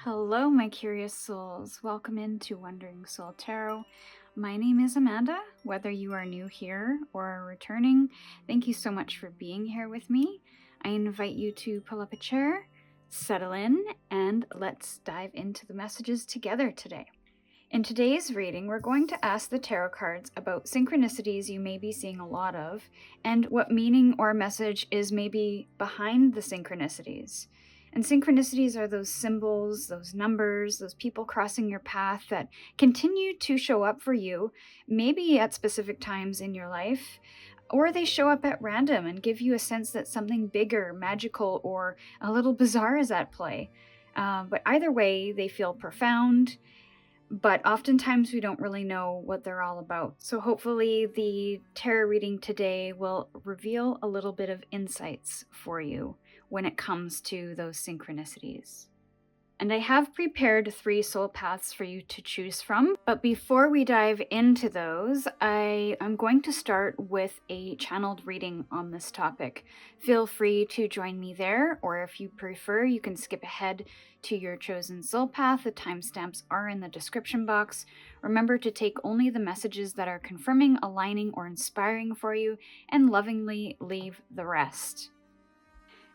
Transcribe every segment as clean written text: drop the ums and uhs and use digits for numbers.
Hello, my curious souls. Welcome into Wandering Soul Tarot. My name is Amanda. Whether you are new here or are returning, thank you so much for being here with me. I invite you to pull up a chair, settle in, and let's dive into the messages together today. In today's reading, we're going to ask the tarot cards about synchronicities you may be seeing a lot of, and what meaning or message is maybe behind the synchronicities. And synchronicities are those symbols, those numbers, those people crossing your path that continue to show up for you, maybe at specific times in your life, or they show up at random and give you a sense that something bigger, magical, or a little bizarre is at play. But either way, they feel profound, but oftentimes we don't really know what they're all about. So hopefully the tarot reading today will reveal a little bit of insights for you when it comes to those synchronicities. And I have prepared 3 soul paths for you to choose from, but before we dive into those, I am going to start with a channeled reading on this topic. Feel free to join me there, or if you prefer, you can skip ahead to your chosen soul path. The timestamps are in the description box. Remember to take only the messages that are confirming, aligning, or inspiring for you, and lovingly leave the rest.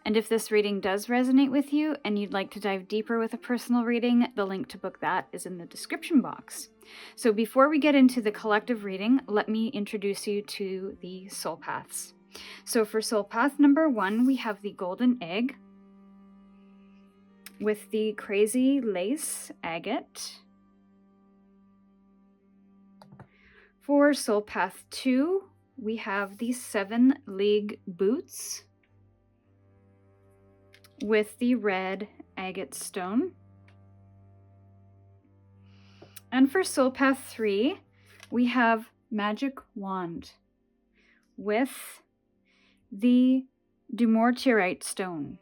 And if this reading does resonate with you and you'd like to dive deeper with a personal reading, the link to book that is in the description box. So before we get into the collective reading, let me introduce you to the soul paths. So for soul path number 1, we have the golden egg with the crazy lace agate. For soul path 2, we have the 7-league boots with the red agate stone. And for soul path 3, we have magic wand with the dumortierite stone.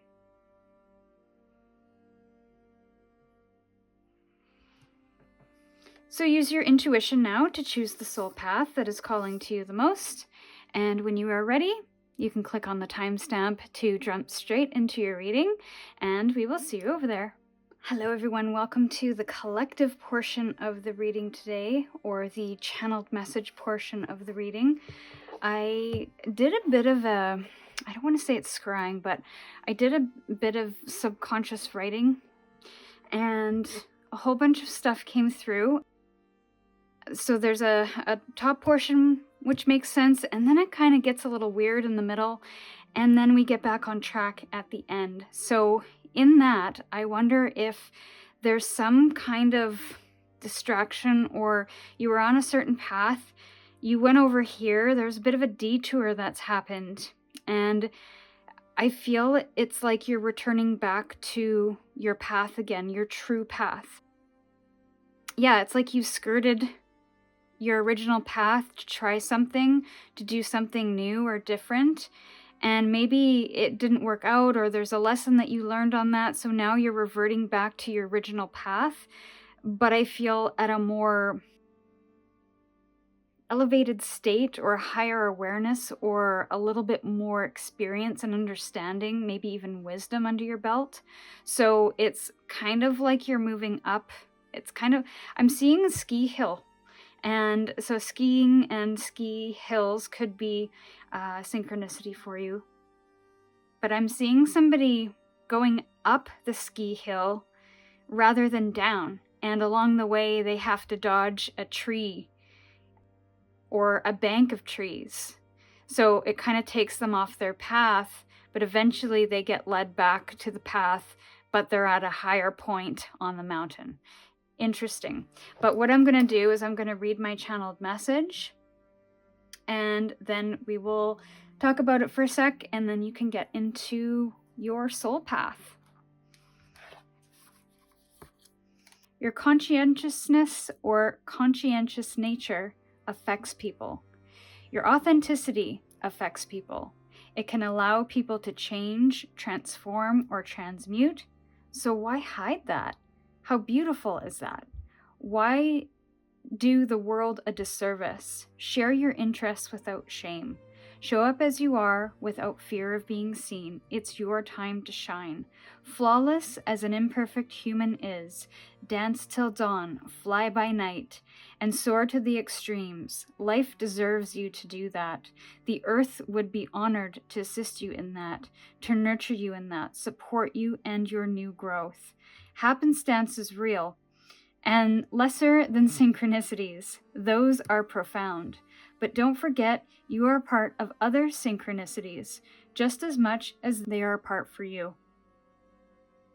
So use your intuition now to choose the soul path that is calling to you the most. And when you are ready, you can click on the timestamp to jump straight into your reading, and we will see you over there. Hello everyone, welcome to the collective portion of the reading today, or the channeled message portion of the reading. I did a bit of I don't want to say it's scrying, but I did a bit of subconscious writing, and a whole bunch of stuff came through. So there's a top portion which makes sense, and then it kind of gets a little weird in the middle, and then we get back on track at the end. So in that, I wonder if there's some kind of distraction, or you were on a certain path, you went over here, there's a bit of a detour that's happened, and I feel it's like you're returning back to your path again, your true path. Yeah, it's like you skirted your original path to try something, to do something new or different, and maybe it didn't work out, or there's a lesson that you learned on that, so now you're reverting back to your original path, but I feel at a more elevated state or higher awareness, or a little bit more experience and understanding, maybe even wisdom under your belt. So it's kind of like you're moving up. It's kind of, I'm seeing a ski hill. And so skiing and ski hills could be a synchronicity for you. But I'm seeing somebody going up the ski hill rather than down. And along the way, they have to dodge a tree or a bank of trees. So it kind of takes them off their path, but eventually they get led back to the path, but they're at a higher point on the mountain. Interesting. But what I'm going to do is I'm going to read my channeled message, and then we will talk about it for a sec, and then you can get into your soul path. Your conscientiousness or conscientious nature affects people. Your authenticity affects people. It can allow people to change, transform, or transmute. So why hide that? How beautiful is that? Why do the world a disservice? Share your interests without shame. Show up as you are without fear of being seen. It's your time to shine. Flawless as an imperfect human is, dance till dawn, fly by night, and soar to the extremes. Life deserves you to do that. The earth would be honored to assist you in that, to nurture you in that, support you and your new growth. Happenstance is real, and lesser than synchronicities. Those are profound. But don't forget, you are part of other synchronicities, just as much as they are a part for you.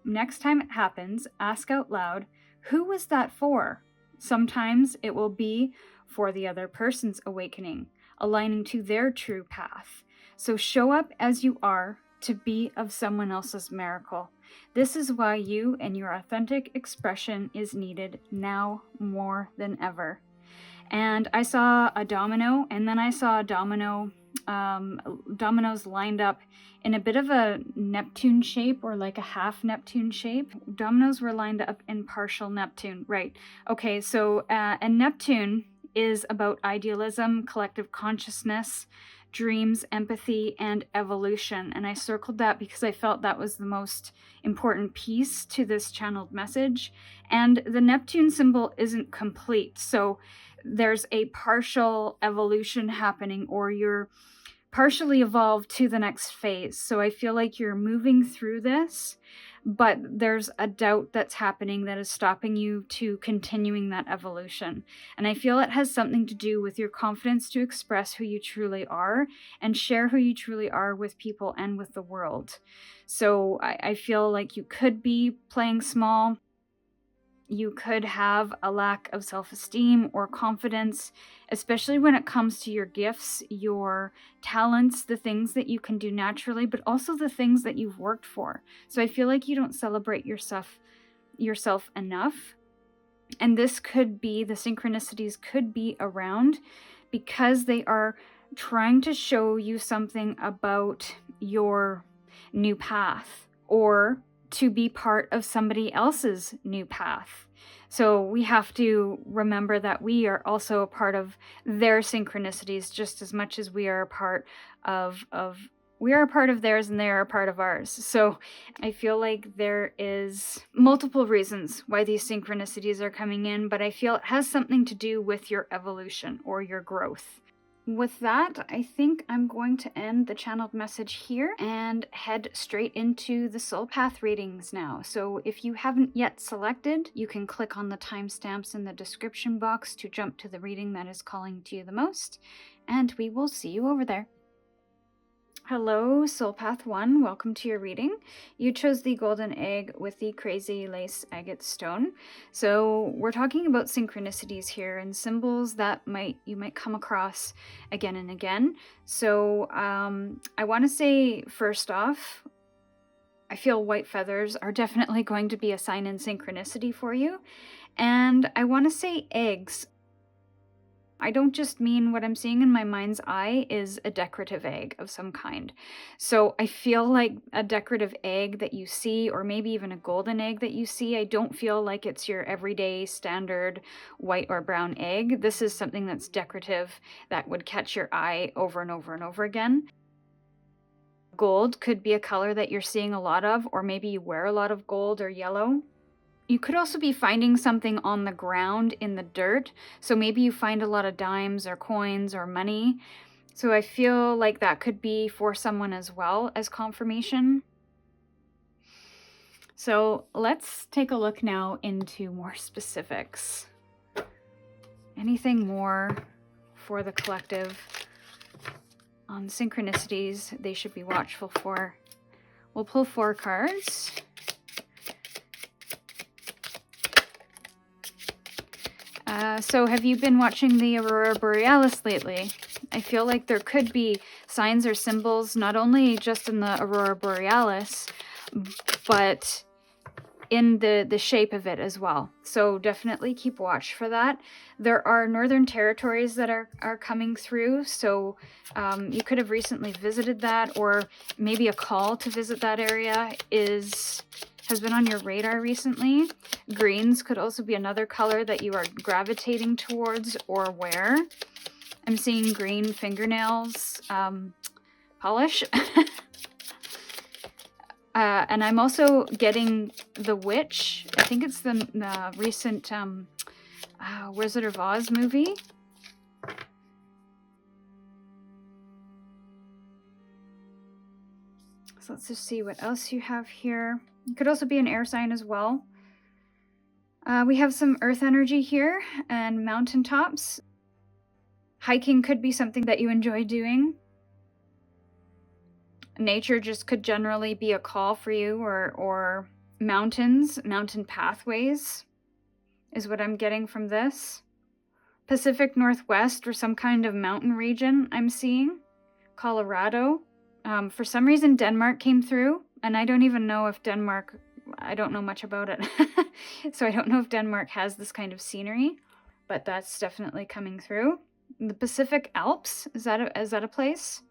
Next time it happens, ask out loud, who was that for? Sometimes it will be for the other person's awakening, aligning to their true path. So show up as you are to be of someone else's miracle. This is why you and your authentic expression is needed now more than ever. And I saw a domino, and then I saw a dominoes lined up in a bit of a Neptune shape, or like a half Neptune shape. Dominoes were lined up in partial Neptune, right? Okay, so and Neptune is about idealism, collective consciousness, dreams, empathy, and evolution. And I circled that because I felt that was the most important piece to this channeled message. And the Neptune symbol isn't complete, so there's a partial evolution happening, or you're partially evolved to the next phase. So I feel like you're moving through this, but there's a doubt that's happening that is stopping you to continuing that evolution. And I feel it has something to do with your confidence to express who you truly are and share who you truly are with people and with the world. So I feel like you could be playing small. You could have a lack of self-esteem or confidence, especially when it comes to your gifts, your talents, the things that you can do naturally, but also the things that you've worked for. So I feel like you don't celebrate yourself enough. And this could be, the synchronicities could be around because they are trying to show you something about your new path, or to be part of somebody else's new path. So we have to remember that we are also a part of their synchronicities just as much as we are a part of we are a part of theirs and they are a part of ours. So I feel like there is multiple reasons why these synchronicities are coming in, but I feel it has something to do with your evolution or your growth. With that, I think I'm going to end the channeled message here and head straight into the soul path readings now. So if you haven't yet selected, you can click on the timestamps in the description box to jump to the reading that is calling to you the most, and we will see you over there. Hello, Soul Path 1, welcome to your reading. You chose the golden egg with the crazy lace agate stone. So we're talking about synchronicities here and symbols that you might come across again and again. So I want to say, first off, I feel white feathers are definitely going to be a sign in synchronicity for you. And I want to say eggs. I don't just mean, what I'm seeing in my mind's eye is a decorative egg of some kind. So I feel like a decorative egg that you see, or maybe even a golden egg that you see, I don't feel like it's your everyday standard white or brown egg. This is something that's decorative that would catch your eye over and over and over again. Gold could be a color that you're seeing a lot of, or maybe you wear a lot of gold or yellow. You could also be finding something on the ground in the dirt. So maybe you find a lot of dimes or coins or money. So I feel like that could be for someone as well as confirmation. So let's take a look now into more specifics. Anything more for the collective on synchronicities they should be watchful for? We'll pull 4 cards. So have you been watching the Aurora Borealis lately? I feel like there could be signs or symbols, not only just in the Aurora Borealis, but in the shape of it as well. So definitely keep watch for that. There are northern territories that are coming through, so you could have recently visited that, or maybe a call to visit that area has been on your radar recently. Greens could also be another color that you are gravitating towards or wear. I'm seeing green fingernails polish. And I'm also getting the witch. I think it's the recent Wizard of Oz movie. So let's just see what else you have here. It could also be an air sign as well. We have some earth energy here and mountaintops. Hiking could be something that you enjoy doing. Nature just could generally be a call for you, or mountains, mountain pathways is what I'm getting from this. Pacific Northwest or some kind of mountain region I'm seeing. Colorado. For some reason Denmark came through, and I don't even know if Denmark, I don't know much about it. So I don't know if Denmark has this kind of scenery, but that's definitely coming through. The Pacific Alps, is that a place?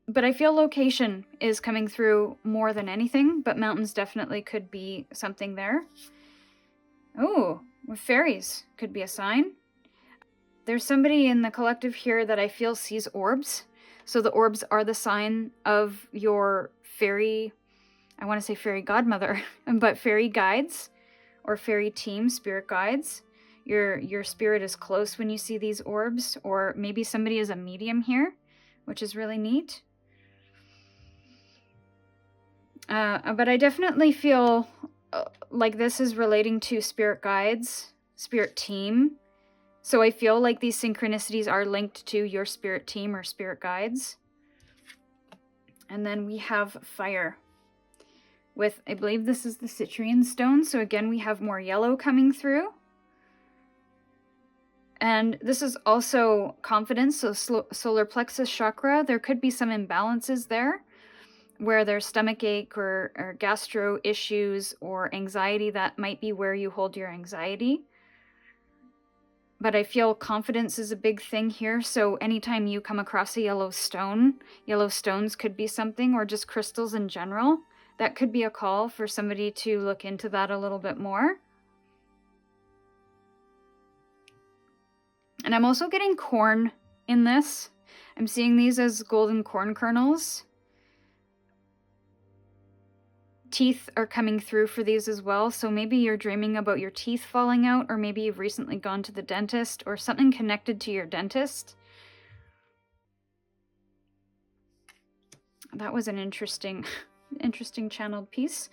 But I feel location is coming through more than anything, but mountains definitely could be something there. Oh, with fairies could be a sign. There's somebody in the collective here that I feel sees orbs. So the orbs are the sign of your fairy, I want to say fairy godmother, but fairy guides or fairy team, spirit guides. Your spirit is close when you see these orbs, or maybe somebody is a medium here, which is really neat. But I definitely feel like this is relating to spirit guides, spirit team. So I feel like these synchronicities are linked to your spirit team or spirit guides. And then we have fire with, I believe this is the citrine stone. So again, we have more yellow coming through. And this is also confidence, so solar plexus chakra. There could be some imbalances there, where there's stomach ache or gastro issues or anxiety. That might be where you hold your anxiety. But I feel confidence is a big thing here. So anytime you come across a yellow stone, yellow stones could be something, or just crystals in general. That could be a call for somebody to look into that a little bit more. And I'm also getting corn in this. I'm seeing these as golden corn kernels. Teeth are coming through for these as well, so maybe you're dreaming about your teeth falling out, or maybe you've recently gone to the dentist, or something connected to your dentist. That was an interesting channeled piece.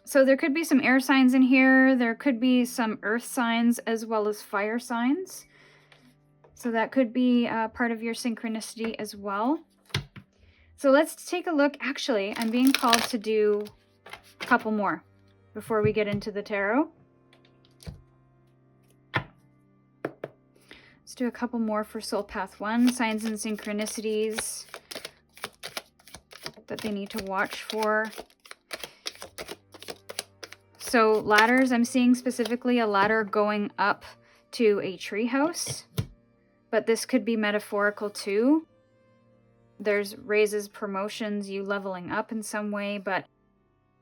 So there could be some air signs in here, there could be some earth signs as well as fire signs. So that could be part of your synchronicity as well. So let's take a look. Actually, I'm being called to do a couple more before we get into the tarot. Let's do a couple more for Soul Path 1, signs and synchronicities that they need to watch for. So ladders, I'm seeing specifically a ladder going up to a treehouse, but this could be metaphorical too. There's raises, promotions, you leveling up in some way, but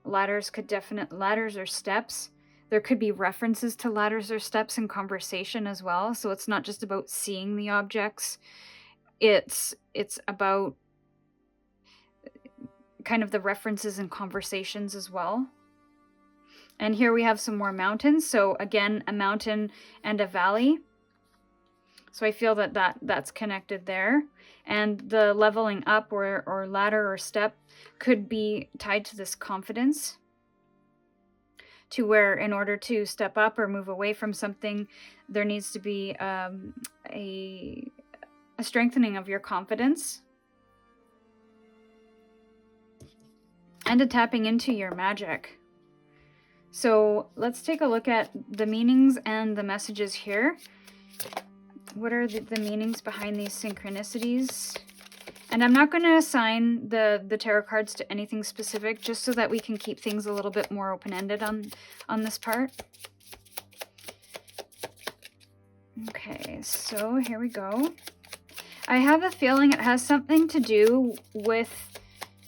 ladders or steps. There could be references to ladders or steps in conversation as well. So it's not just about seeing the objects. It's about kind of the references and conversations as well. And here we have some more mountains. So again, a mountain and a valley. So I feel that's connected there. And the leveling up or ladder or step could be tied to this confidence, to where in order to step up or move away from something, there needs to be a strengthening of your confidence and a tapping into your magic. So let's take a look at the meanings and the messages here. What are the meanings behind these synchronicities? And I'm not going to assign the tarot cards to anything specific, just so that we can keep things a little bit more open-ended on this part. Okay, so here we go. I have a feeling it has something to do with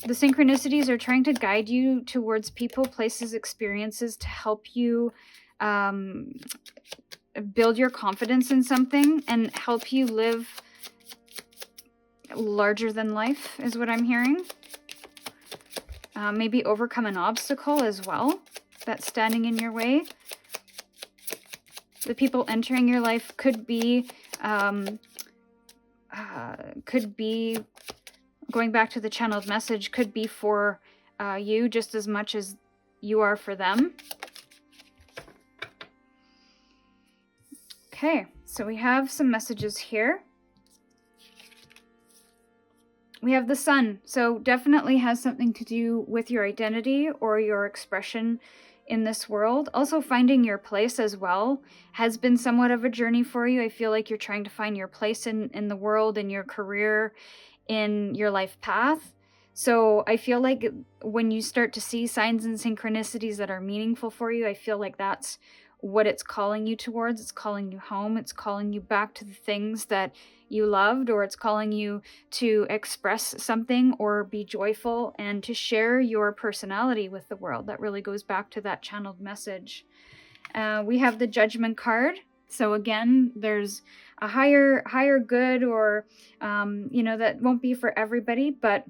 the synchronicities are trying to guide you towards people, places, experiences to help you build your confidence in something and help you live larger than life, is what I'm hearing. Maybe overcome an obstacle as well that's standing in your way. The people entering your life could be going back to the channeled message, could be for you just as much as you are for them. Okay, so we have some messages here. We have the sun, so definitely has something to do with your identity or your expression in this world. Also, finding your place as well has been somewhat of a journey for you. I feel like you're trying to find your place in the world, in your career, in your life path. So I feel like when you start to see signs and synchronicities that are meaningful for you, I feel like that's what it's calling you towards. It's calling you home. It's calling you back to the things that you loved, or it's calling you to express something or be joyful and to share your personality with the world. That really goes back to that channeled message. We have the Judgment card. So again, there's a higher good, or that won't be for everybody, but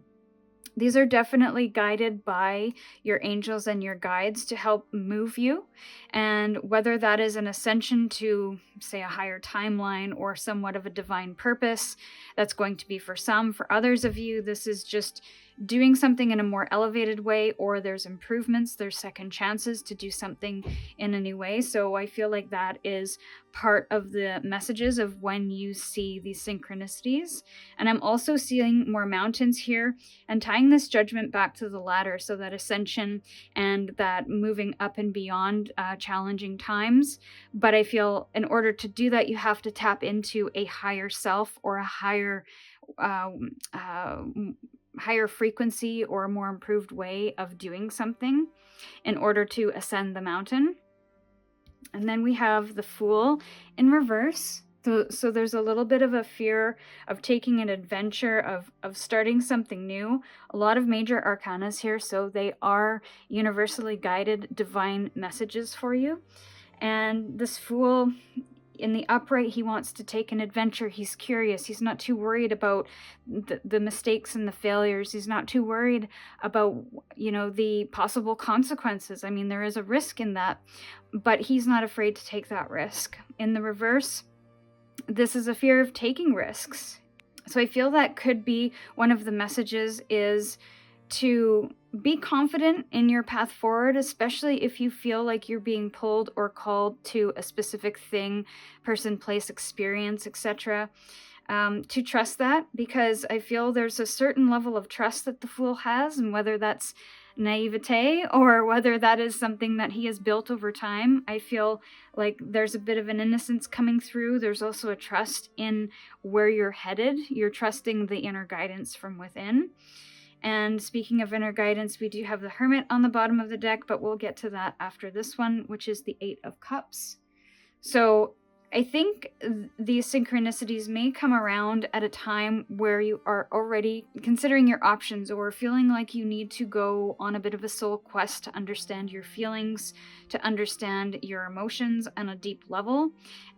these are definitely guided by your angels and your guides to help move you. And whether that is an ascension to, say, a higher timeline or somewhat of a divine purpose, that's going to be for some. For others of you, this is just doing something in a more elevated way, or there's improvements, there's second chances to do something in a new way. So I feel like that is part of the messages of when you see these synchronicities. And I'm also seeing more mountains here and tying this judgment back to the ladder, so that ascension and that moving up and beyond challenging times. But I feel in order to do that, you have to tap into a higher self, or a higher frequency, or a more improved way of doing something in order to ascend the mountain. And then we have the Fool in reverse. So there's a little bit of a fear of taking an adventure, of starting something new. A lot of major arcanas here, so they are universally guided divine messages for you. And this Fool, in the upright, he wants to take an adventure. He's curious. He's not too worried about the mistakes and the failures. He's not too worried about, the possible consequences. I mean, there is a risk in that, but he's not afraid to take that risk. In the reverse, this is a fear of taking risks. So I feel that could be one of the messages, is to be confident in your path forward, especially if you feel like you're being pulled or called to a specific thing, person, place, experience, etc. To trust that, because I feel there's a certain level of trust that the Fool has, and whether that's naivete or whether that is something that he has built over time, I feel like there's a bit of an innocence coming through. There's also a trust in where you're headed. You're trusting the inner guidance from within. And speaking of inner guidance, we do have the Hermit on the bottom of the deck, but we'll get to that after this one, which is the Eight of Cups. So I think these synchronicities may come around at a time where you are already considering your options, or feeling like you need to go on a bit of a soul quest to understand your feelings, to understand your emotions on a deep level.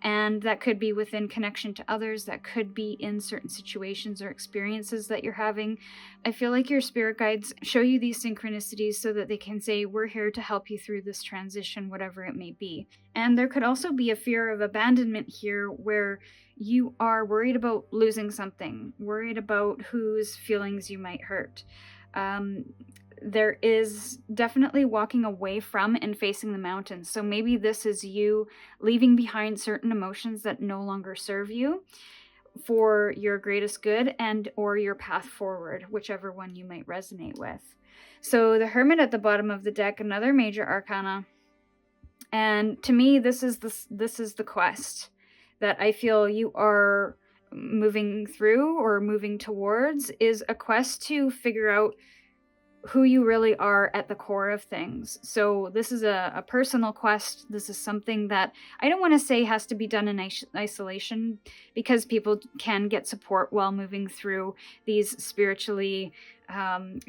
And that could be within connection to others, that could be in certain situations or experiences that you're having. I feel like your spirit guides show you these synchronicities so that they can say, we're here to help you through this transition, whatever it may be. And there could also be a fear of abandonment here, where you are worried about losing something, worried about whose feelings you might hurt. There is definitely walking away from and facing the mountains. So maybe this is you leaving behind certain emotions that no longer serve you for your greatest good and or your path forward, whichever one you might resonate with. So the Hermit at the bottom of the deck, another major arcana. And to me, this is the quest that I feel you are moving through or moving towards, is a quest to figure out who you really are at the core of things. So this is a personal quest. This is something that I don't want to say has to be done in isolation, because people can get support while moving through these spiritually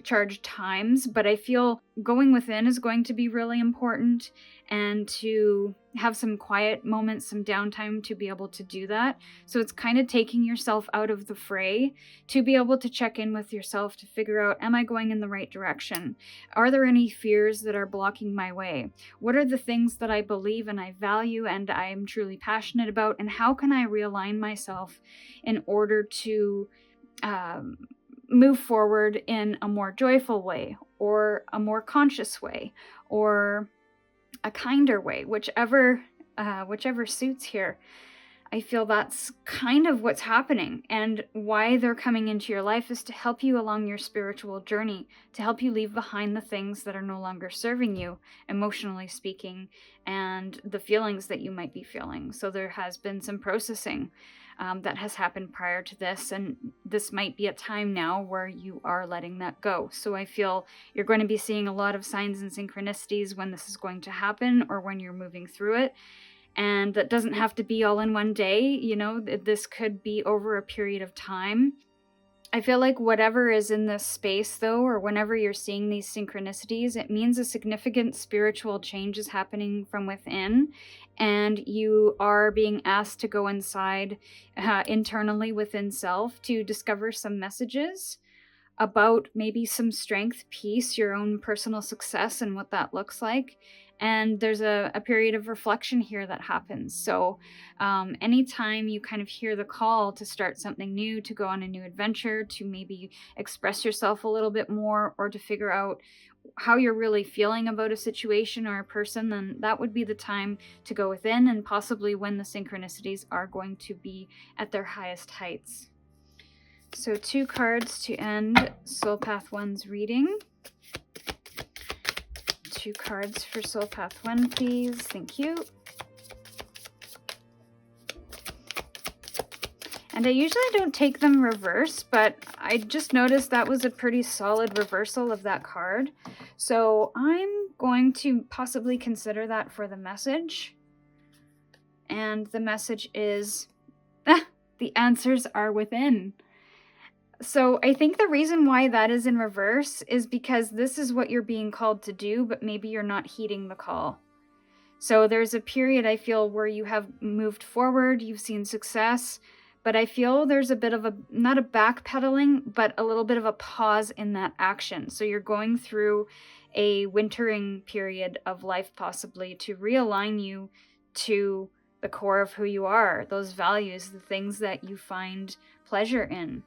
charged times, but I feel going within is going to be really important, and to have some quiet moments, some downtime to be able to do that. So it's kind of taking yourself out of the fray to be able to check in with yourself to figure out, am I going in the right direction? Are there any fears that are blocking my way? What are the things that I believe and I value and I'm truly passionate about? And how can I realign myself in order to move forward in a more joyful way, or a more conscious way, or a kinder way, whichever suits here. I feel that's kind of what's happening, and why they're coming into your life is to help you along your spiritual journey, to help you leave behind the things that are no longer serving you, emotionally speaking, and the feelings that you might be feeling. So there has been some processing that has happened prior to this, and this might be a time now where you are letting that go. So I feel you're going to be seeing a lot of signs and synchronicities when this is going to happen, or when you're moving through it. And that doesn't have to be all in one day, you know, this could be over a period of time. I feel like whatever is in this space, though, or whenever you're seeing these synchronicities, it means a significant spiritual change is happening from within, and you are being asked to go inside, internally within self, to discover some messages about maybe some strength, peace, your own personal success, and what that looks like. And there's a period of reflection here that happens. So anytime you kind of hear the call to start something new, to go on a new adventure, to maybe express yourself a little bit more, or to figure out how you're really feeling about a situation or a person, then that would be the time to go within, and possibly when the synchronicities are going to be at their highest heights. So 2 cards to end Soul Path 1's reading. 2 cards for Soul Path 1, please. Thank you. And I usually don't take them reverse, but I just noticed that was a pretty solid reversal of that card. So I'm going to possibly consider that for the message. And the message is, the answers are within. So I think the reason why that is in reverse is because this is what you're being called to do, but maybe you're not heeding the call. So there's a period, I feel, where you have moved forward, you've seen success, but I feel there's a bit of not a backpedaling, but a little bit of a pause in that action. So you're going through a wintering period of life, possibly, to realign you to the core of who you are, those values, the things that you find pleasure in.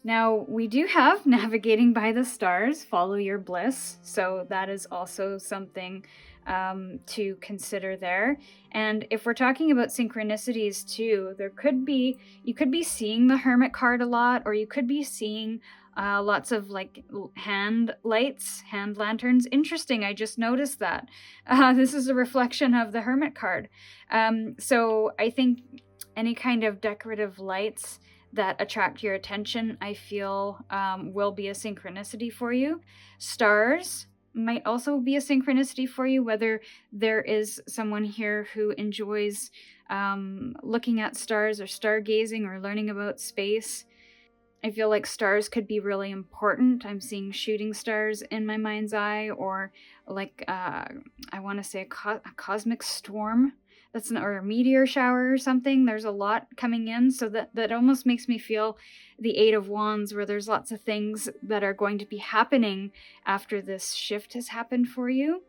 Now, we do have Navigating by the Stars, Follow Your Bliss, so that is also something to consider there. And if we're talking about synchronicities too, you could be seeing the Hermit card a lot, or you could be seeing lots of like hand lights, hand lanterns. Interesting, I just noticed that. This is a reflection of the Hermit card. So I think any kind of decorative lights that attract your attention, I feel, will be a synchronicity for you. Stars might also be a synchronicity for you, whether there is someone here who enjoys looking at stars, or stargazing, or learning about space. I feel like stars could be really important. I'm seeing shooting stars in my mind's eye, or like, I want to say a cosmic storm. Or a meteor shower or something. There's a lot coming in, so that almost makes me feel the 8 of Wands, where there's lots of things that are going to be happening after this shift has happened for you.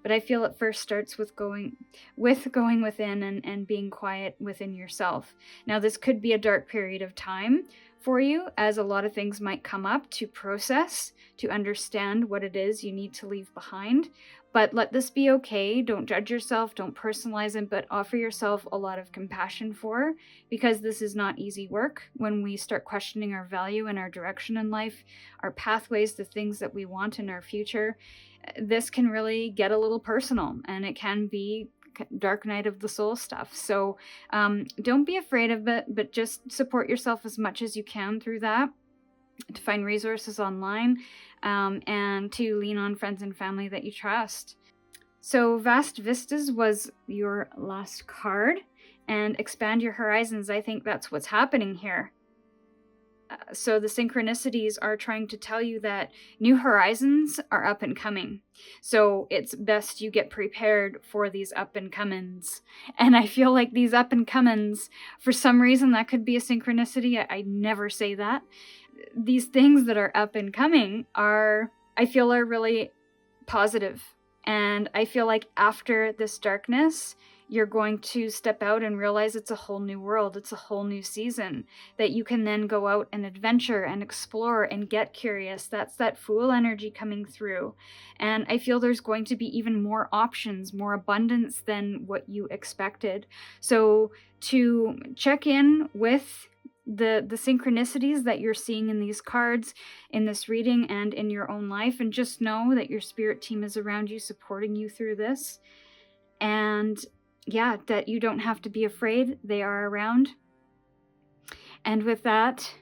But I feel it first starts with going within and being quiet within yourself. Now, this could be a dark period of time for you, as a lot of things might come up to process, to understand what it is you need to leave behind. But let this be okay. Don't judge yourself, don't personalize it, but offer yourself a lot of compassion for, because this is not easy work. When we start questioning our value and our direction in life, our pathways, the things that we want in our future, this can really get a little personal, and it can be dark night of the soul stuff. So don't be afraid of it, but just support yourself as much as you can through that, to find resources online, and to lean on friends and family that you trust. So Vast Vistas was your last card, and Expand Your Horizons. I think that's what's happening here. So the synchronicities are trying to tell you that new horizons are up and coming. So it's best you get prepared for these up and comings. And I feel like these up and comings, for some reason, that could be a synchronicity. I never say that. These things that are up and coming are, I feel, are really positive. And I feel like after this darkness, you're going to step out and realize it's a whole new world. It's a whole new season that you can then go out and adventure and explore and get curious. That's that Fool energy coming through. And I feel there's going to be even more options, more abundance than what you expected. So to check in with the synchronicities that you're seeing in these cards, in this reading, and in your own life, and just know that your spirit team is around you, supporting you through this. And yeah, that you don't have to be afraid. They are around. And with that,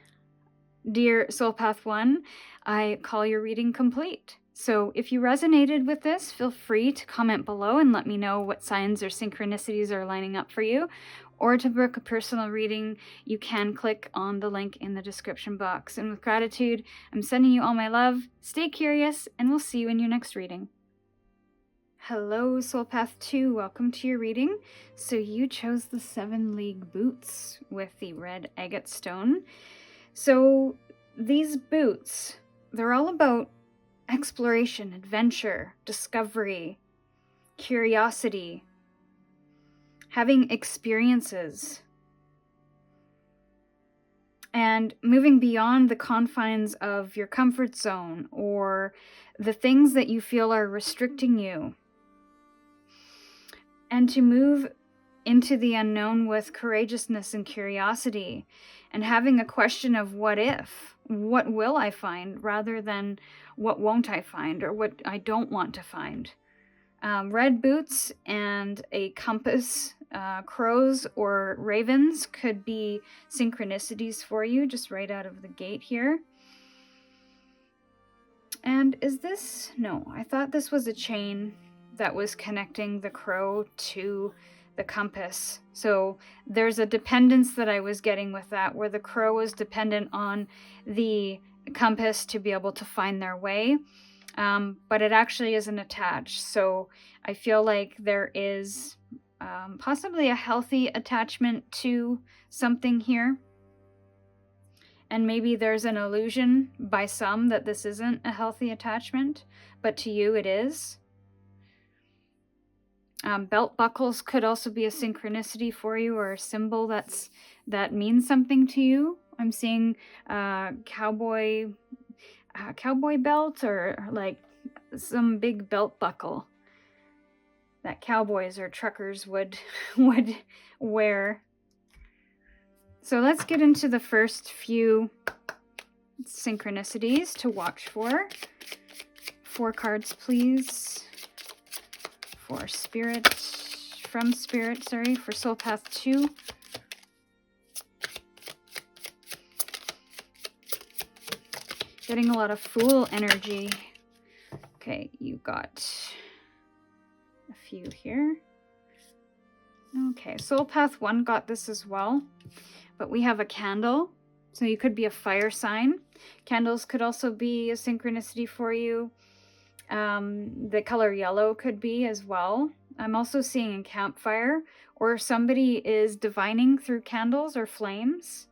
dear Soul Path 1, I call your reading complete. So if you resonated with this, feel free to comment below and let me know what signs or synchronicities are lining up for you. Or to book a personal reading, you can click on the link in the description box. And with gratitude, I'm sending you all my love. Stay curious, and we'll see you in your next reading. Hello, Soul Path 2. Welcome to your reading. So you chose the 7 League boots with the red agate stone. So these boots, they're all about exploration, adventure, discovery, curiosity, having experiences, and moving beyond the confines of your comfort zone or the things that you feel are restricting you, and to move into the unknown with courageousness and curiosity, and having a question of what if, what will I find, rather than what won't I find or what I don't want to find. Red boots and a compass, crows or ravens could be synchronicities for you, just right out of the gate here. And is this? No, I thought this was a chain that was connecting the crow to the compass. So there's a dependence that I was getting with that, where the crow was dependent on the compass to be able to find their way. But it actually isn't attached. So I feel like there is possibly a healthy attachment to something here. And maybe there's an illusion by some that this isn't a healthy attachment, but to you it is. Belt buckles could also be a synchronicity for you, or a symbol that means something to you. I'm seeing cowboy belt, or like some big belt buckle that cowboys or truckers would wear. So let's get into the first few synchronicities to watch for. 4 cards, please. For Spirit, for Soul Path 2. Getting a lot of Fool energy. Okay, you got a few here. Okay, Soul Path 1 got this as well. But we have a candle, so you could be a fire sign. Candles could also be a synchronicity for you. The color yellow could be as well. I'm also seeing a campfire, or somebody is divining through candles or flames.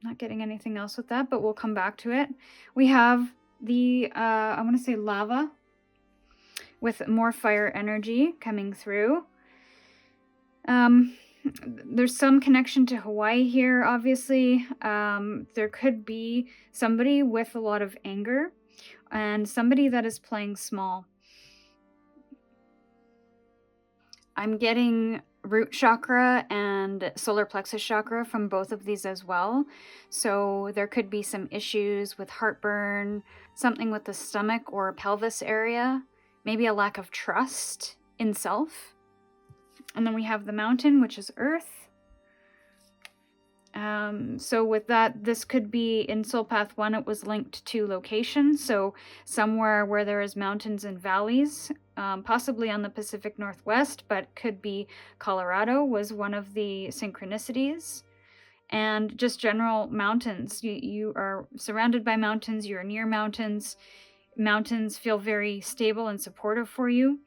Not getting anything else with that, but we'll come back to it. We have the, I want to say lava, with more fire energy coming through. There's some connection to Hawaii here, obviously. There could be somebody with a lot of anger and somebody that is playing small. I'm getting root chakra and solar plexus chakra from both of these as well. So there could be some issues with heartburn, something with the stomach or pelvis area, maybe a lack of trust in self. And then we have the mountain, which is earth. So with that, this could be in Soul Path 1, it was linked to location. So somewhere where there is mountains and valleys, possibly on the Pacific Northwest, but could be Colorado was one of the synchronicities. and just general mountains. You are surrounded by mountains, you're near mountains. Mountains feel very stable and supportive for you.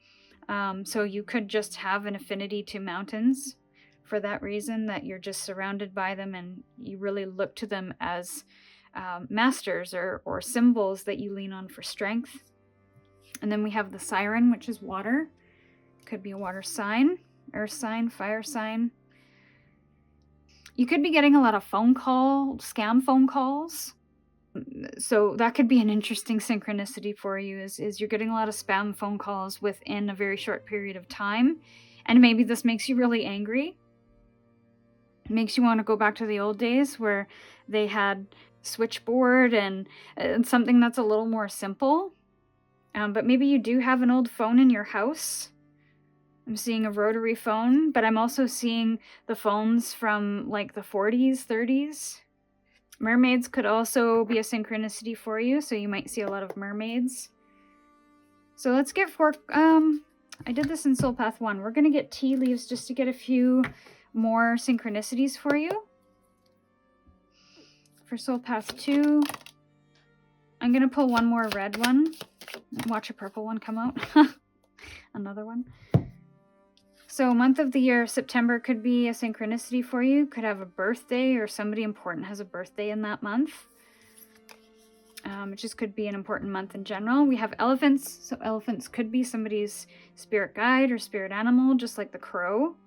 So you could just have an affinity to mountains for that reason, that you're just surrounded by them and you really look to them as masters or symbols that you lean on for strength. And then we have the siren, which is water. Could be a water sign, earth sign, fire sign. You could be getting a lot of scam phone calls. So that could be an interesting synchronicity for you, is you're getting a lot of spam phone calls within a very short period of time. And maybe this makes you really angry. It makes you want to go back to the old days where they had switchboard and something that's a little more simple. But maybe you do have an old phone in your house. I'm seeing a rotary phone, but I'm also seeing the phones from like the 40s, 30s. Mermaids could also be a synchronicity for you, so you might see a lot of mermaids. So let's get I did this in Soul Path 1. We're going to get tea leaves just to get a few more synchronicities for you. For Soul Path 2, I'm going to pull one more red one. Watch a purple one come out. Another one. So month of the year, September could be a synchronicity for you. Could have a birthday, or somebody important has a birthday in that month. It just could be an important month in general. We have elephants. So elephants could be somebody's spirit guide or spirit animal, just like the crow.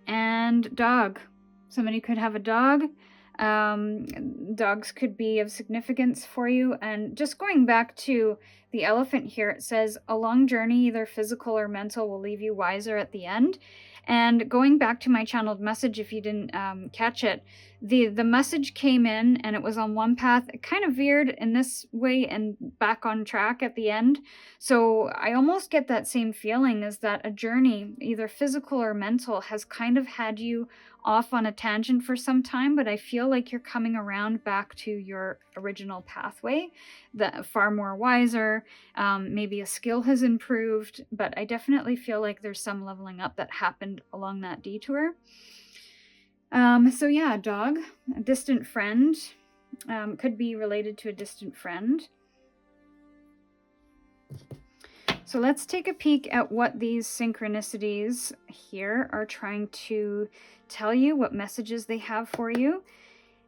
And dog. Somebody could have a dog. Dogs could be of significance for you. And just going back to the elephant here, it says a long journey, either physical or mental, will leave you wiser at the end. And going back to my channeled message, if you didn't catch it, the message came in and it was on one path. It kind of veered in this way and back on track at the end. So I almost get that same feeling, is that a journey, either physical or mental, has kind of had you off on a tangent for some time, but I feel like you're coming around back to your original pathway, that far more wiser. Maybe a skill has improved, but I definitely feel like there's some leveling up that happened along that detour. So yeah, dog, a distant friend, could be related to a distant friend. So let's take a peek at what these synchronicities here are trying to tell you, what messages they have for you.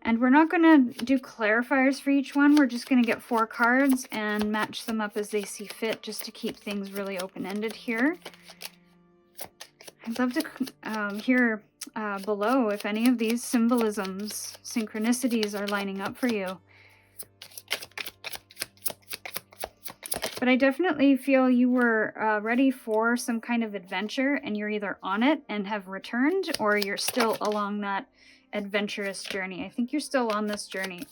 And we're not going to do clarifiers for each one. We're just going to get 4 cards and match them up as they see fit, just to keep things really open-ended here. I'd love to hear below if any of these symbolisms, synchronicities, are lining up for you. But I definitely feel you were ready for some kind of adventure, and you're either on it and have returned, or you're still along that adventurous journey. I think you're still on this journey.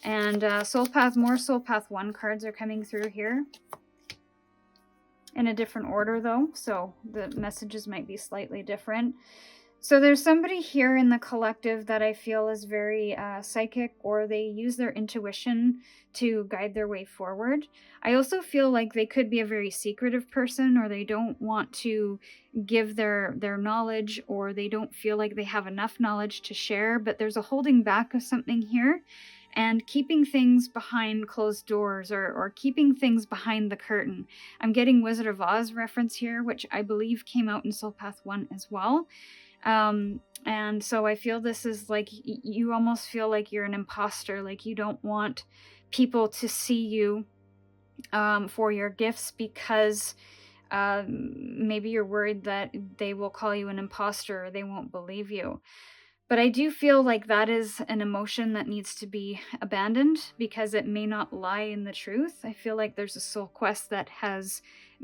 And more Soul Path 1 cards are coming through here. In a different order though, so the messages might be slightly different. So there's somebody here in the collective that I feel is very psychic, or they use their intuition to guide their way forward. I also feel like they could be a very secretive person, or they don't want to give their knowledge, or they don't feel like they have enough knowledge to share, but there's a holding back of something here. And keeping things behind closed doors, or keeping things behind the curtain. I'm getting Wizard of Oz reference here, which I believe came out in Soul Path 1 as well. And so I feel this is like, you almost feel like you're an imposter, like you don't want people to see you for your gifts, because maybe you're worried that they will call you an imposter, or they won't believe you. But I do feel like that is an emotion that needs to be abandoned, because it may not lie in the truth. I feel like there's a soul quest that has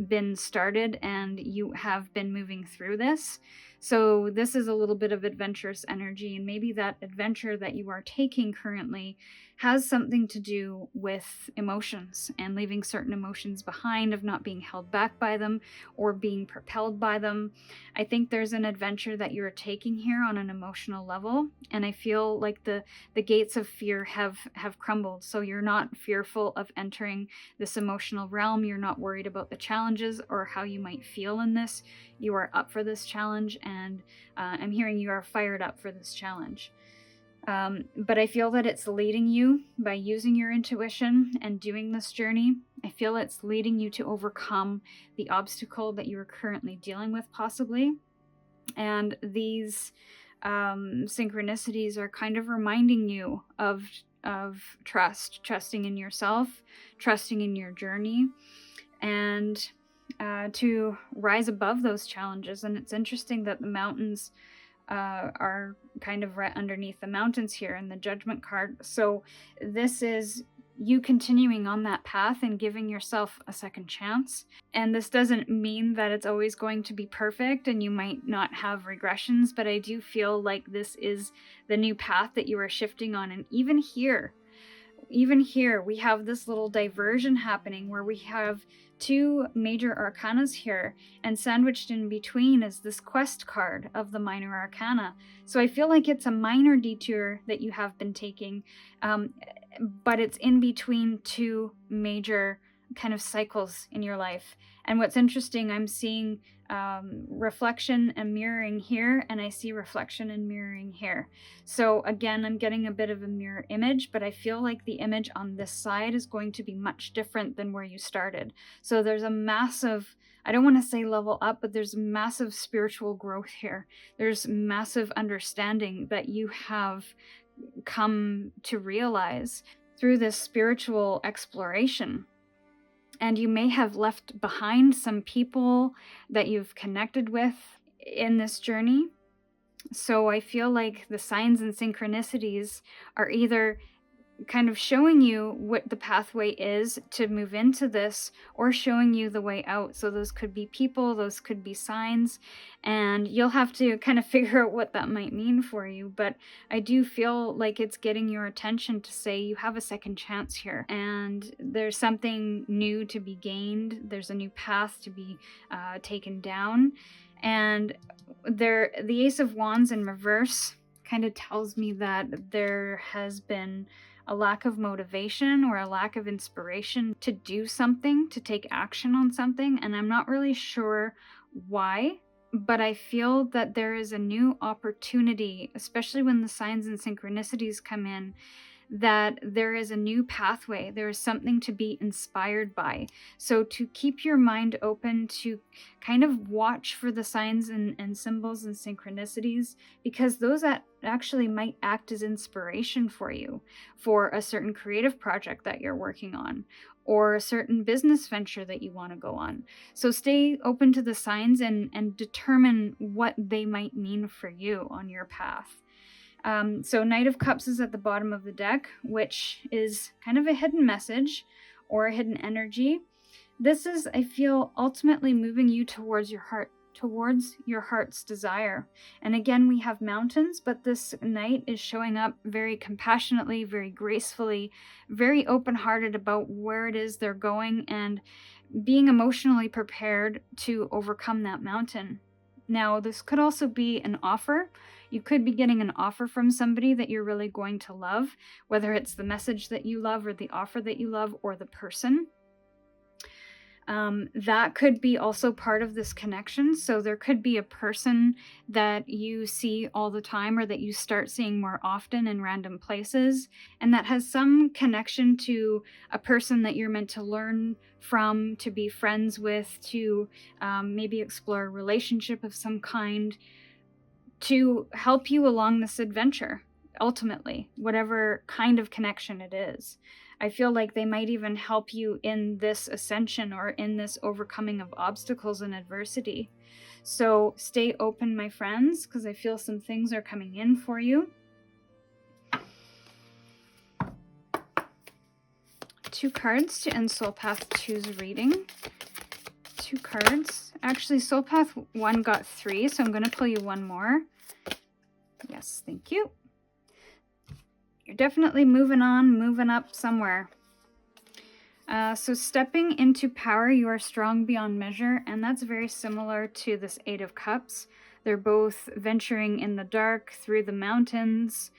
been started, and you have been moving through this. So this is a little bit of adventurous energy, and maybe that adventure that you are taking currently has something to do with emotions, and leaving certain emotions behind, of not being held back by them or being propelled by them. I think there's an adventure that you're taking here on an emotional level, and I feel like the gates of fear have crumbled. So you're not fearful of entering this emotional realm. You're not worried about the challenge. challenges or how you might feel in this. You are up for this challenge, and I'm hearing you are fired up for this challenge. But I feel that it's leading you by using your intuition and doing this journey. I feel it's leading you to overcome the obstacle that you are currently dealing with, possibly. And these synchronicities are kind of reminding you of trusting in yourself, trusting in your journey, and to rise above those challenges. And it's interesting that the mountains are kind of right underneath the mountains here in the Judgment card. So this is you continuing on that path and giving yourself a second chance. And this doesn't mean that it's always going to be perfect and you might not have regressions, but I do feel like this is the new path that you are shifting on. And even here, we have this little diversion happening where we have two major arcanas here, and sandwiched in between is this quest card of the minor arcana. So I feel like it's a minor detour that you have been taking, but it's in between two major kind of cycles in your life. And what's interesting, I'm seeing reflection and mirroring here, and I see reflection and mirroring here. So again, I'm getting a bit of a mirror image, but I feel like the image on this side is going to be much different than where you started. So there's a massive, I don't want to say level up, but there's massive spiritual growth here. There's massive understanding that you have come to realize through this spiritual exploration. And you may have left behind some people that you've connected with in this journey. So I feel like the signs and synchronicities are either kind of showing you what the pathway is to move into this, or showing you the way out. So those could be people, those could be signs, and you'll have to kind of figure out what that might mean for you. But I do feel like it's getting your attention to say you have a second chance here, and there's something new to be gained. There's a new path to be taken down. And the Ace of Wands in reverse kind of tells me that there has been a lack of motivation or a lack of inspiration to do something, to take action on something. And I'm not really sure why, but I feel that there is a new opportunity, especially when the signs and synchronicities come in, that there is a new pathway. There is something to be inspired by. So to keep your mind open, to kind of watch for the signs and symbols and synchronicities, because those actually might act as inspiration for you for a certain creative project that you're working on, or a certain business venture that you want to go on. So stay open to the signs and determine what they might mean for you on your path. So Knight of Cups is at the bottom of the deck, which is kind of a hidden message or a hidden energy. This is, I feel, ultimately moving you towards your heart, towards your heart's desire. And again, we have mountains, but this Knight is showing up very compassionately, very gracefully, very open-hearted about where it is they're going, and being emotionally prepared to overcome that mountain. Now, this could also be an offer. You could be getting an offer from somebody that you're really going to love, whether it's the message that you love or the offer that you love or the person. That could be also part of this connection. So there could be a person that you see all the time, or that you start seeing more often in random places, and that has some connection to a person that you're meant to learn from, to be friends with, to maybe explore a relationship of some kind, to help you along this adventure, ultimately, whatever kind of connection it is. I feel like they might even help you in this ascension or in this overcoming of obstacles and adversity. So stay open, my friends, because I feel some things are coming in for you. 2 cards to end Soul Path 2's reading. 2 cards. Actually, Soul Path 1 got 3, so I'm going to pull you one more. Yes, thank you. You're definitely moving on, moving up somewhere. So stepping into power, you are strong beyond measure, and that's very similar to this 8 of Cups. They're both venturing in the dark, through the mountains,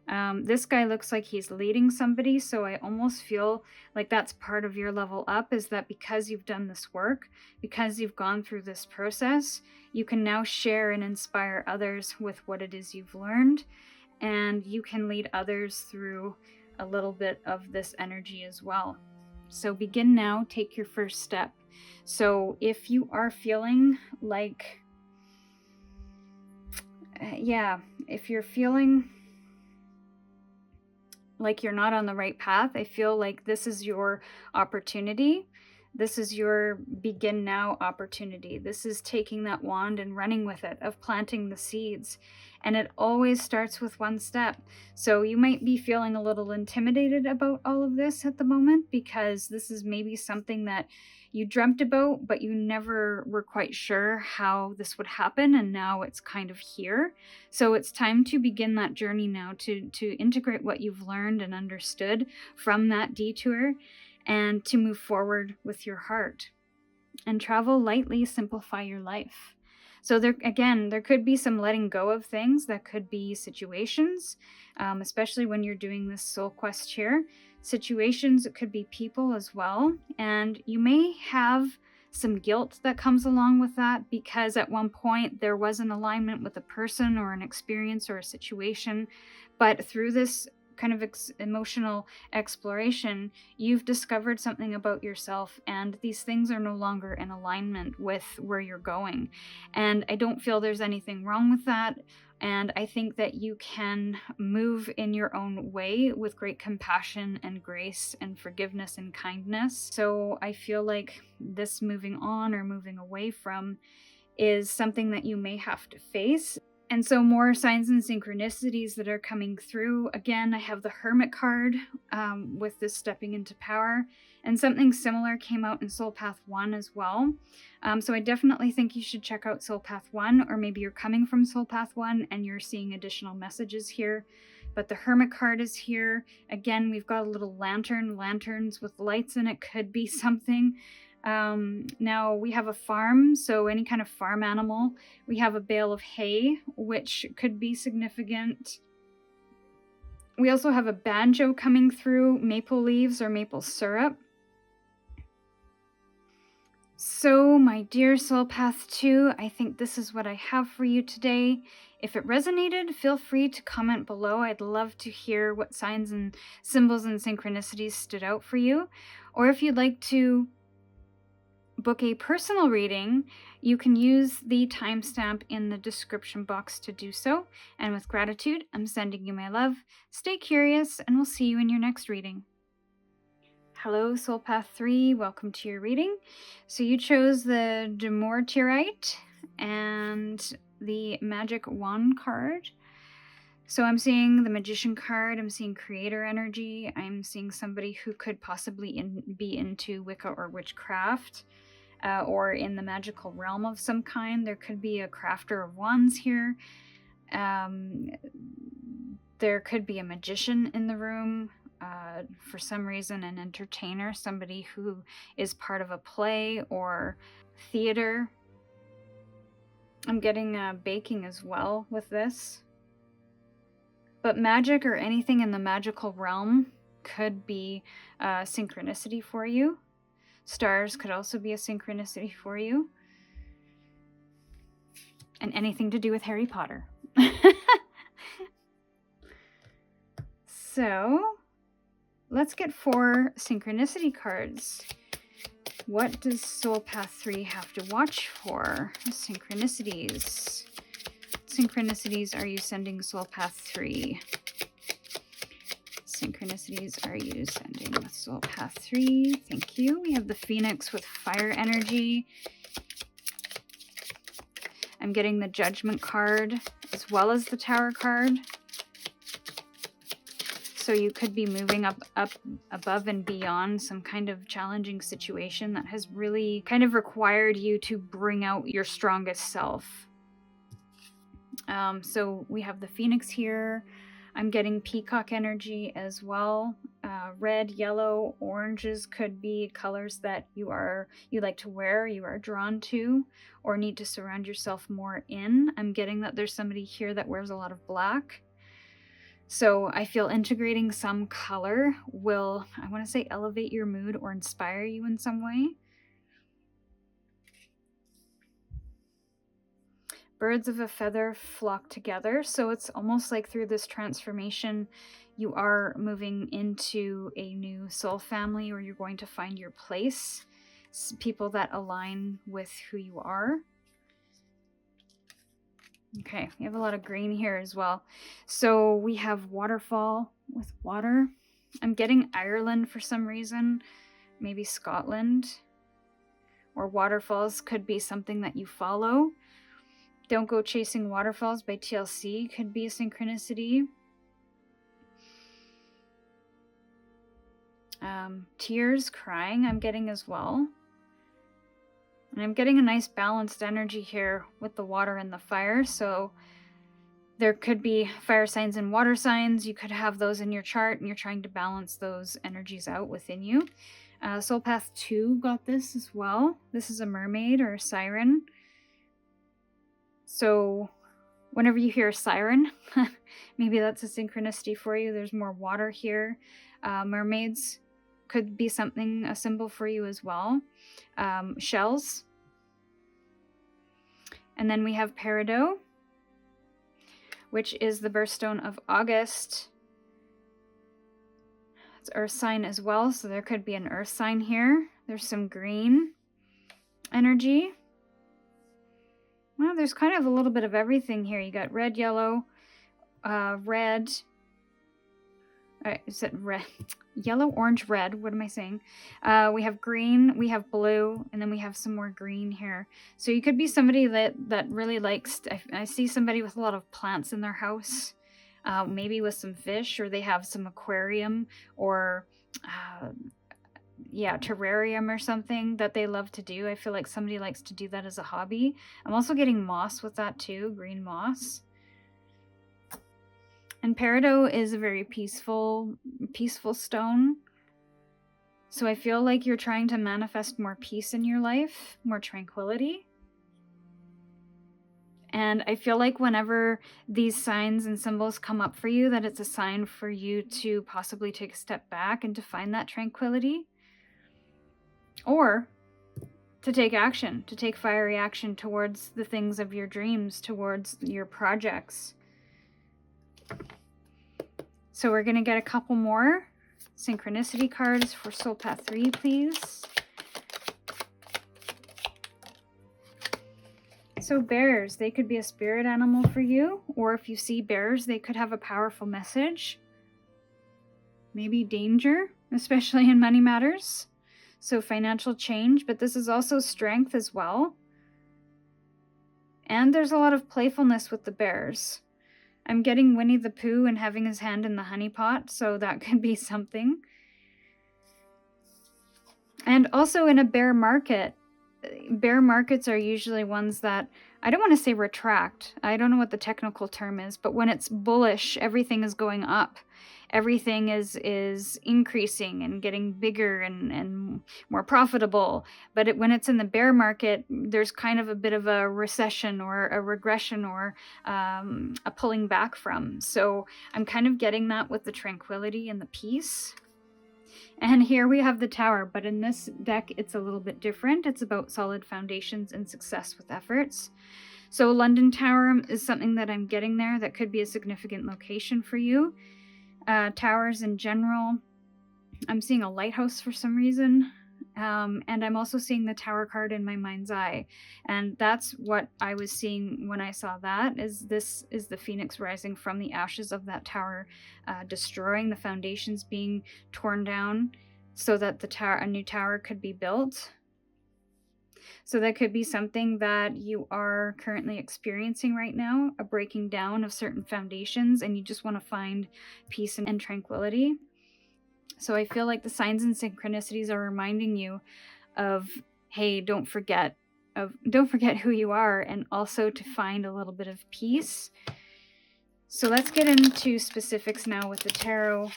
This guy looks like he's leading somebody, so I almost feel like that's part of your level up, is that because you've done this work, because you've gone through this process, you can now share and inspire others with what it is you've learned, and you can lead others through a little bit of this energy as well. So begin now, take your first step. So if you are feeling like, if you're feeling like you're not on the right path, I feel like this is your opportunity. This is your begin now opportunity. This is taking that wand and running with it, of planting the seeds. And it always starts with one step. So you might be feeling a little intimidated about all of this at the moment, because this is maybe something that you dreamt about, but you never were quite sure how this would happen, and now it's kind of here. So it's time to begin that journey now, to integrate what you've learned and understood from that detour, and to move forward with your heart. And travel lightly, simplify your life. So there could be some letting go of things. That could be situations, especially when you're doing this soul quest here. Situations, it could be people as well. And you may have some guilt that comes along with that, because at one point there was an alignment with a person or an experience or a situation. But through this kind of emotional exploration, you've discovered something about yourself, and these things are no longer in alignment with where you're going. And I don't feel there's anything wrong with that. And I think that you can move in your own way with great compassion and grace and forgiveness and kindness. So I feel like this moving on or moving away from is something that you may have to face. And so more signs and synchronicities that are coming through. Again, I have the Hermit card with this stepping into power. And something similar came out in Soul Path 1 as well. So I definitely think you should check out Soul Path 1, or maybe you're coming from Soul Path 1 and you're seeing additional messages here. But the Hermit card is here. Again, we've got a little lantern. Lanterns with lights in it could be something. Now we have a farm, so any kind of farm animal. We have a bale of hay, which could be significant. We also have a banjo coming through, maple leaves or maple syrup. So my dear Soul Path 2, I think this is what I have for you today. If it resonated, feel free to comment below. I'd love to hear what signs and symbols and synchronicities stood out for you. Or if you'd like to book a personal reading, you can use the timestamp in the description box to do so. And with gratitude, I'm sending you my love. Stay curious, and we'll see you in your next reading. Hello, Soul Path 3. Welcome to your reading. So you chose the Demortirite and the Magic Wand card. So I'm seeing the Magician card, I'm seeing creator energy, I'm seeing somebody who could possibly be into Wicca or witchcraft, or in the magical realm of some kind. There could be a crafter of wands here. There could be a magician in the room, for some reason an entertainer, somebody who is part of a play or theater. I'm getting baking as well with this. But magic or anything in the magical realm could be a synchronicity for you. Stars could also be a synchronicity for you. And anything to do with Harry Potter. So, let's get 4 synchronicity cards. What does Soul Path 3 have to watch for? Synchronicities. Synchronicities are you sending Soul Path 3? Synchronicities are you sending with Soul Path 3? Thank you. We have the Phoenix with fire energy. I'm getting the Judgment card as well as the Tower card. So you could be moving up above and beyond some kind of challenging situation that has really kind of required you to bring out your strongest self. So we have the Phoenix here. I'm getting peacock energy as well. Red, yellow, oranges could be colors that you like to wear, you are drawn to, or need to surround yourself more in. I'm getting that there's somebody here that wears a lot of black. So I feel integrating some color will, I want to say, elevate your mood or inspire you in some way. Birds of a feather flock together. So it's almost like through this transformation, you are moving into a new soul family, or you're going to find your place, people that align with who you are. Okay, we have a lot of green here as well. So we have waterfall with water. I'm getting Ireland for some reason, maybe Scotland, or waterfalls could be something that you follow. Don't Go Chasing Waterfalls by TLC could be a synchronicity. Tears, crying, I'm getting as well. And I'm getting a nice balanced energy here with the water and the fire. So there could be fire signs and water signs. You could have those in your chart, and you're trying to balance those energies out within you. Soul Path 2 got this as well. This is a mermaid or a siren. So whenever you hear a siren, maybe that's a synchronicity for you. There's more water here. Mermaids could be something, a symbol for you as well. Shells. And then we have Peridot, which is the birthstone of August. It's earth sign as well, so there could be an earth sign here. There's some green energy. Well, there's kind of a little bit of everything here. You got red, yellow, red. Is it red? Yellow, orange, red. What am I saying? We have green, we have blue, and then we have some more green here. So you could be somebody that really likes, I see somebody with a lot of plants in their house, maybe with some fish, or they have some aquarium or terrarium or something that they love to do. I feel like somebody likes to do that as a hobby. I'm also getting moss with that too, green moss. And Peridot is a very peaceful stone. So I feel like you're trying to manifest more peace in your life, more tranquility. And I feel like whenever these signs and symbols come up for you, that it's a sign for you to possibly take a step back and to find that tranquility. Or to take action, to take fiery action towards the things of your dreams, towards your projects. So we're going to get a couple more synchronicity cards for Soul Path 3, please. So bears, they could be a spirit animal for you, or if you see bears, they could have a powerful message. Maybe danger, especially in money matters. So financial change, but this is also strength as well. And there's a lot of playfulness with the bears. I'm getting Winnie the Pooh and having his hand in the honey pot, so that could be something. And also in a bear market, bear markets are usually ones that, I don't want to say retract, I don't know what the technical term is, but when it's bullish, everything is going up. Everything is increasing and getting bigger and more profitable. But when it's in the bear market, there's kind of a bit of a recession or a regression or a pulling back from. So I'm kind of getting that with the tranquility and the peace. And here we have the Tower, but in this deck, it's a little bit different. It's about solid foundations and success with efforts. So London Tower is something that I'm getting there that could be a significant location for you. Towers in general, I'm seeing a lighthouse for some reason. And I'm also seeing the Tower card in my mind's eye. And that's what I was seeing when I saw that, is this is the phoenix rising from the ashes of that tower, destroying the foundations, being torn down so that a new tower could be built. So that could be something that you are currently experiencing right now, a breaking down of certain foundations, and you just want to find peace and tranquility. So I feel like the signs and synchronicities are reminding you of, hey, don't forget who you are, and also to find a little bit of peace. So let's get into specifics now with the tarot.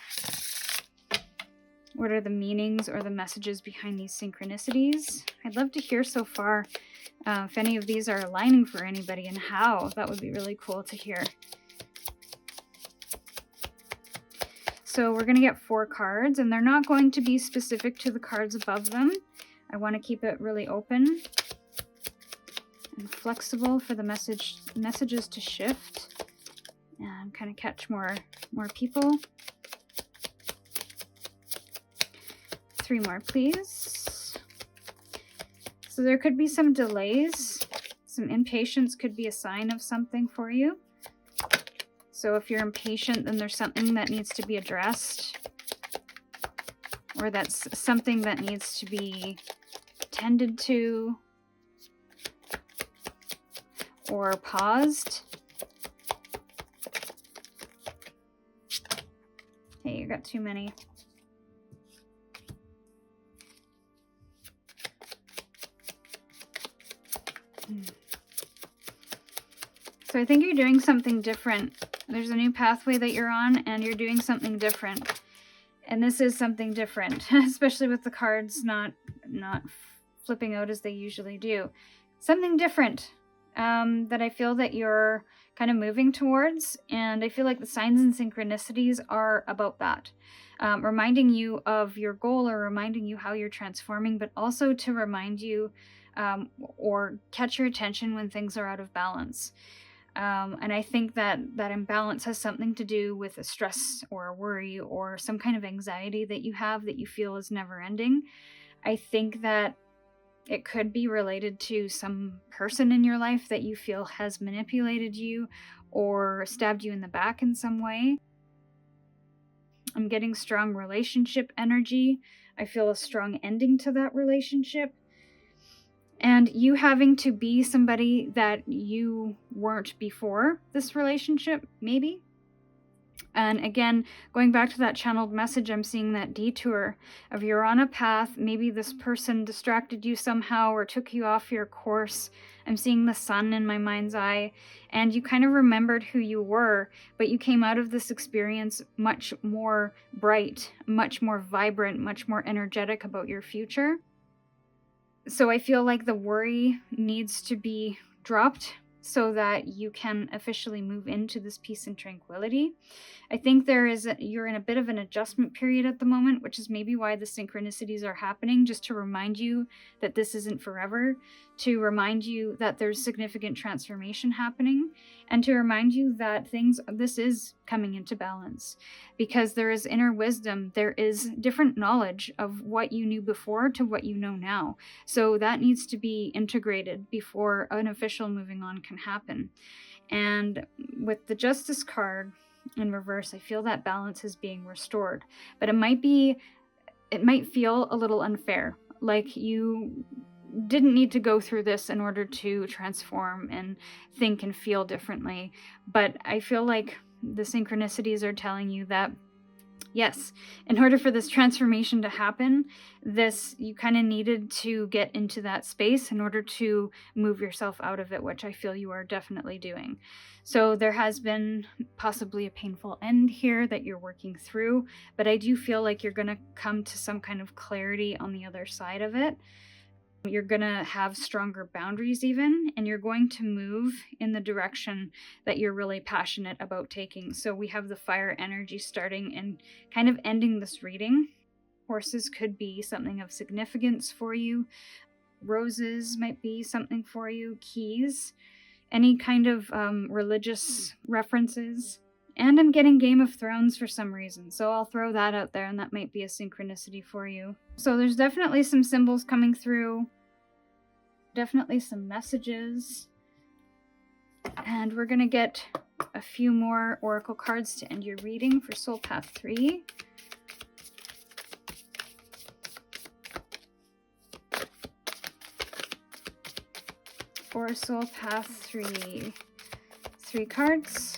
What are the meanings or the messages behind these synchronicities? I'd love to hear so far if any of these are aligning for anybody and how. That would be really cool to hear. So we're going to get 4 cards, and they're not going to be specific to the cards above them. I want to keep it really open and flexible for the messages to shift and kind of catch more people. 3 more, please. So there could be some delays. Some impatience could be a sign of something for you. So if you're impatient, then there's something that needs to be addressed, or that's something that needs to be tended to or paused. Hey, you got too many. So I think you're doing something different. There's a new pathway that you're on, and you're doing something different. And this is something different, especially with the cards not flipping out as they usually do. Something different that I feel that you're kind of moving towards, and I feel like the signs and synchronicities are about that. Reminding you of your goal, or reminding you how you're transforming, but also to remind you or catch your attention when things are out of balance. And I think that imbalance has something to do with a stress or a worry or some kind of anxiety that you have that you feel is never ending. I think that it could be related to some person in your life that you feel has manipulated you or stabbed you in the back in some way. I'm getting strong relationship energy. I feel a strong ending to that relationship. And you having to be somebody that you weren't before this relationship, maybe. And again, going back to that channeled message, I'm seeing that detour of you're on a path. Maybe this person distracted you somehow or took you off your course. I'm seeing the sun in my mind's eye. And you kind of remembered who you were, but you came out of this experience much more bright, much more vibrant, much more energetic about your future. So I feel like the worry needs to be dropped so that you can officially move into this peace and tranquility. I think you're in a bit of an adjustment period at the moment, which is maybe why the synchronicities are happening, just to remind you that this isn't forever, to remind you that there's significant transformation happening, and to remind you that this is coming into balance, because there is inner wisdom, there is different knowledge of what you knew before to what you know now. So that needs to be integrated before an official moving on can happen. And with the Justice card in reverse, I feel that balance is being restored, but it might feel a little unfair, like you didn't need to go through this in order to transform and think and feel differently. But I feel like the synchronicities are telling you that yes, in order for this transformation to happen, you kind of needed to get into that space in order to move yourself out of it, which I feel you are definitely doing. So there has been possibly a painful end here that you're working through, but I do feel like you're going to come to some kind of clarity on the other side of it. You're going to have stronger boundaries even, and you're going to move in the direction that you're really passionate about taking. So we have the fire energy starting and kind of ending this reading. Horses could be something of significance for you. Roses might be something for you. Keys, any kind of religious references. And I'm getting Game of Thrones for some reason, so I'll throw that out there, and that might be a synchronicity for you. So there's definitely some symbols coming through, definitely some messages, and we're going to get a few more oracle cards to end your reading for Soul Path 3. For Soul Path 3, 3 cards.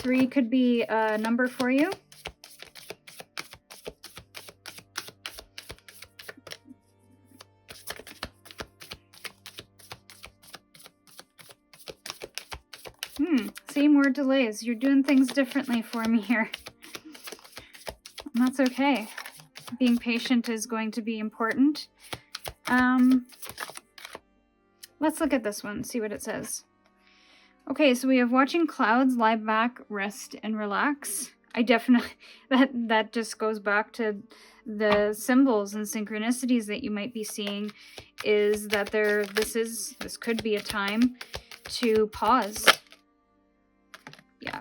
3 could be a number for you. See, more delays. You're doing things differently for me here. And that's okay. Being patient is going to be important. Let's look at this one, see what it says. Okay, so we have watching clouds, lie back, rest, and relax. I definitely that just goes back to the symbols and synchronicities that you might be seeing, is that this could be a time to pause. Yeah.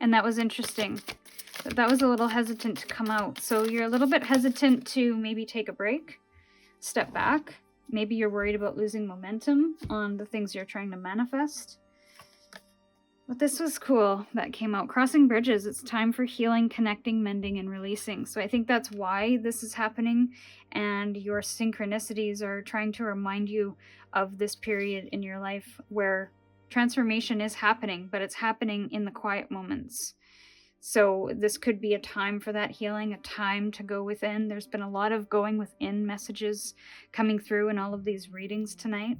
And that was interesting. That was a little hesitant to come out. So you're a little bit hesitant to maybe take a break, step back. Maybe you're worried about losing momentum on the things you're trying to manifest. But this was cool that came out. Crossing bridges. It's time for healing, connecting, mending, and releasing. So I think that's why this is happening. And your synchronicities are trying to remind you of this period in your life where transformation is happening, but it's happening in the quiet moments. So this could be a time for that healing, a time to go within. There's been a lot of going within messages coming through in all of these readings tonight.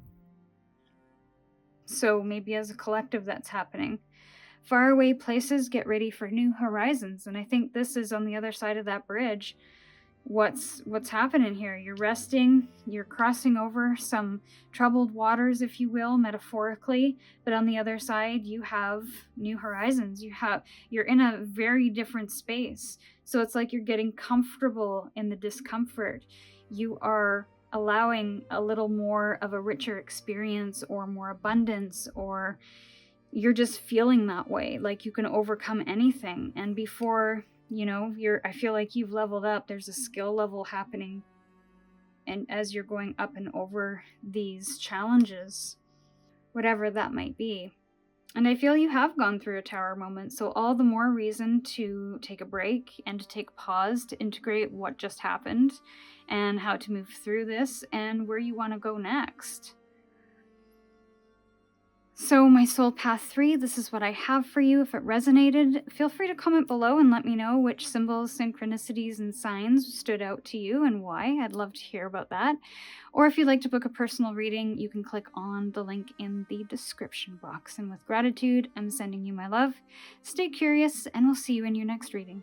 So maybe as a collective that's happening. Faraway places, get ready for new horizons. And I think this is on the other side of that bridge. What's happening here? You're resting, you're crossing over some troubled waters, if you will, metaphorically, but on the other side you have new horizons. You're in a very different space. So it's like you're getting comfortable in the discomfort. You are allowing a little more of a richer experience, or more abundance, or you're just feeling that way, like you can overcome anything. And before, I feel like you've leveled up. There's a skill level happening, and as you're going up and over these challenges, whatever that might be. And I feel you have gone through a tower moment, so all the more reason to take a break and to take a pause to integrate what just happened and how to move through this and where you want to go next. So my soul path 3, this is what I have for you. If it resonated, feel free to comment below and let me know which symbols, synchronicities, and signs stood out to you and why. I'd love to hear about that. Or if you'd like to book a personal reading, you can click on the link in the description box. And with gratitude, I'm sending you my love. Stay curious, and we'll see you in your next reading.